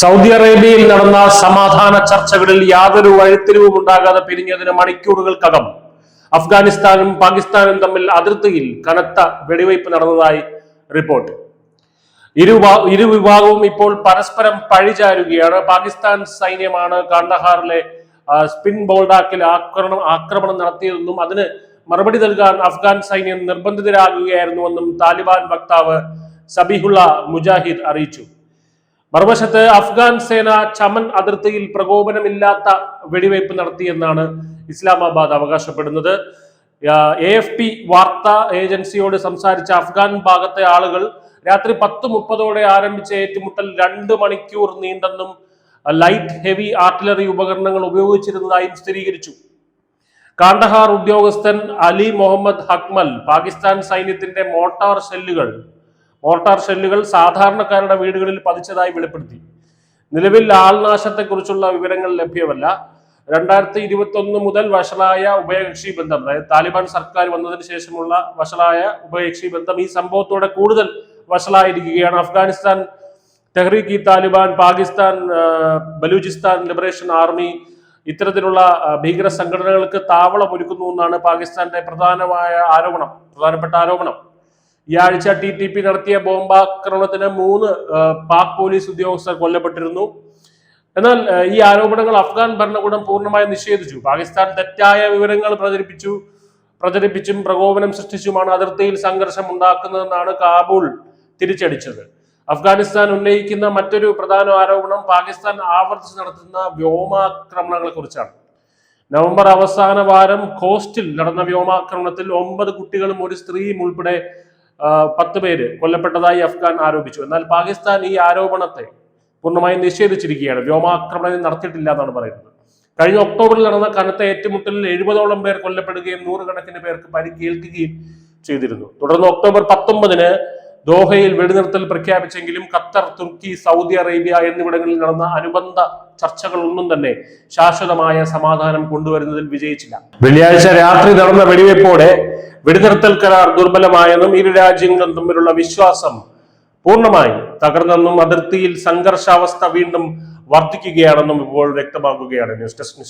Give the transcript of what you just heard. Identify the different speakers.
Speaker 1: Saudi അറേബ്യയിൽ നടന്ന സമാധാന ചർച്ചകളിൽ യാതൊരു വഴിത്തിരിവും ഉണ്ടാകാതെ പിരിഞ്ഞതിന് മണിക്കൂറുകൾക്കകം അഫ്ഗാനിസ്ഥാനും പാകിസ്ഥാനും തമ്മിൽ അതിർത്തിയിൽ കനത്ത വെടിവയ്പ് നടന്നതായി റിപ്പോർട്ട്. ഇരു വിഭാഗവും ഇപ്പോൾ പരസ്പരം പഴിചാരുകയാണ്. പാകിസ്ഥാൻ സൈന്യമാണ് കാണ്ഡഹാറിലെ സ്പിൻ ബോൾഡാക്കിൽ ആക്രമണം നടത്തിയതെന്നും അതിന് മറുപടി നൽകാൻ അഫ്ഗാൻ സൈന്യം നിർബന്ധിതരാകുകയായിരുന്നുവെന്നും താലിബാൻ വക്താവ് സബീഹുള്ള മുജാഹിദ് അറിയിച്ചു. മറുവശത്ത് അഫ്ഗാൻ സേന ചമൻ അതിർത്തിയിൽ പ്രകോപനമില്ലാത്ത വെടിവയ്പ് നടത്തിയെന്നാണ് ഇസ്ലാമാബാദ് അവകാശപ്പെടുന്നത്. AFP വാർത്താ ഏജൻസിയോട് സംസാരിച്ച അഫ്ഗാൻ ഭാഗത്തെ ആളുകൾ രാത്രി 10:30 ആരംഭിച്ച ഏറ്റുമുട്ടൽ 2 മണിക്കൂർ നീണ്ടെന്നും ലൈറ്റ് ഹെവി ആർട്ടിലറി ഉപകരണങ്ങൾ ഉപയോഗിച്ചിരുന്നതായും സ്ഥിരീകരിച്ചു. കാണ്ഡഹാർ ഉദ്യോഗസ്ഥൻ അലി മുഹമ്മദ് ഹക്മൽ പാകിസ്ഥാൻ സൈന്യത്തിന്റെ മോർട്ടാർ ഷെല്ലുകൾ സാധാരണക്കാരുടെ വീടുകളിൽ പതിച്ചതായി വെളിപ്പെടുത്തി. നിലവിൽ ആൾനാശത്തെക്കുറിച്ചുള്ള വിവരങ്ങൾ ലഭ്യമല്ല. 2021 മുതൽ വഷളായ ഉഭയകക്ഷി ബന്ധം, അതായത് താലിബാൻ സർക്കാർ വന്നതിന് ശേഷമുള്ള വഷളായ ഉഭയകക്ഷി ബന്ധം ഈ സംഭവത്തോടെ കൂടുതൽ വഷളായിരിക്കുകയാണ്. അഫ്ഗാനിസ്ഥാൻ തെഹ്രീക്ക് താലിബാൻ, പാകിസ്ഥാൻ ബലൂചിസ്ഥാൻ ലിബറേഷൻ ആർമി ഇത്തരത്തിലുള്ള ഭീകര സംഘടനകൾക്ക് താവളം ഒരുക്കുന്നു എന്നാണ് പാകിസ്ഥാന്റെ പ്രധാനപ്പെട്ട ആരോപണം. ഈ ആഴ്ച TTP നടത്തിയ ബോംബാക്രമണത്തിന് 3 പാക് പോലീസ് ഉദ്യോഗസ്ഥർ കൊല്ലപ്പെട്ടിരുന്നു. എന്നാൽ ഈ ആരോപണങ്ങൾ അഫ്ഗാൻ ഭരണകൂടം പൂർണ്ണമായും നിഷേധിച്ചു. പാകിസ്ഥാൻ തെറ്റായ വിവരങ്ങൾ പ്രചരിപ്പിച്ചും പ്രകോപനം സൃഷ്ടിച്ചുമാണ് അതിർത്തിയിൽ സംഘർഷം ഉണ്ടാക്കുന്നതെന്നാണ് കാബൂൾ തിരിച്ചടിച്ചത്. അഫ്ഗാനിസ്ഥാൻ ഉന്നയിക്കുന്ന മറ്റൊരു പ്രധാന ആരോപണം പാകിസ്ഥാൻ ആവർത്തിച്ച് നടത്തുന്ന വ്യോമാക്രമണങ്ങളെ കുറിച്ചാണ്. നവംബർ അവസാന വാരം കോസ്റ്റിൽ നടന്ന വ്യോമാക്രമണത്തിൽ 9 കുട്ടികളും ഒരു സ്ത്രീയും ഉൾപ്പെടെ 10 പേര് കൊല്ലപ്പെട്ടതായി അഫ്ഗാൻ ആരോപിച്ചു. എന്നാൽ പാകിസ്ഥാൻ ഈ ആരോപണത്തെ പൂർണ്ണമായും നിഷേധിച്ചിരിക്കുകയാണ്. വ്യോമാക്രമണം നടത്തിയിട്ടില്ല എന്നാണ് പറയുന്നത്. കഴിഞ്ഞ ഒക്ടോബറിൽ നടന്ന കനത്ത ഏറ്റുമുട്ടലിൽ 70ഓളം പേർ കൊല്ലപ്പെടുകയും 100 കണക്കിന് പേർക്ക് പരിക്കേൽക്കുകയും ചെയ്തിരുന്നു. തുടർന്ന് ഒക്ടോബർ 19 ദോഹയിൽ വെടിനിർത്തൽ പ്രഖ്യാപിച്ചെങ്കിലും ഖത്തർ, തുർക്കി, സൗദി അറേബ്യ എന്നിവിടങ്ങളിൽ നടന്ന അനുബന്ധ ചർച്ചകളൊന്നും തന്നെ ശാശ്വതമായ സമാധാനം കൊണ്ടുവരുന്നതിൽ വിജയിച്ചില്ല. വെള്ളിയാഴ്ച രാത്രി നടന്ന വെടിവെപ്പോടെ വെടിനിർത്തൽ കരാർ ദുർബലമായെന്നും ഇരു രാജ്യങ്ങളും തമ്മിലുള്ള വിശ്വാസം പൂർണ്ണമായി തകർന്നെന്നും അതിർത്തിയിൽ സംഘർഷാവസ്ഥ വീണ്ടും വർദ്ധിക്കുകയാണെന്നും ഇപ്പോൾ വ്യക്തമാക്കുകയാണ്. News desk.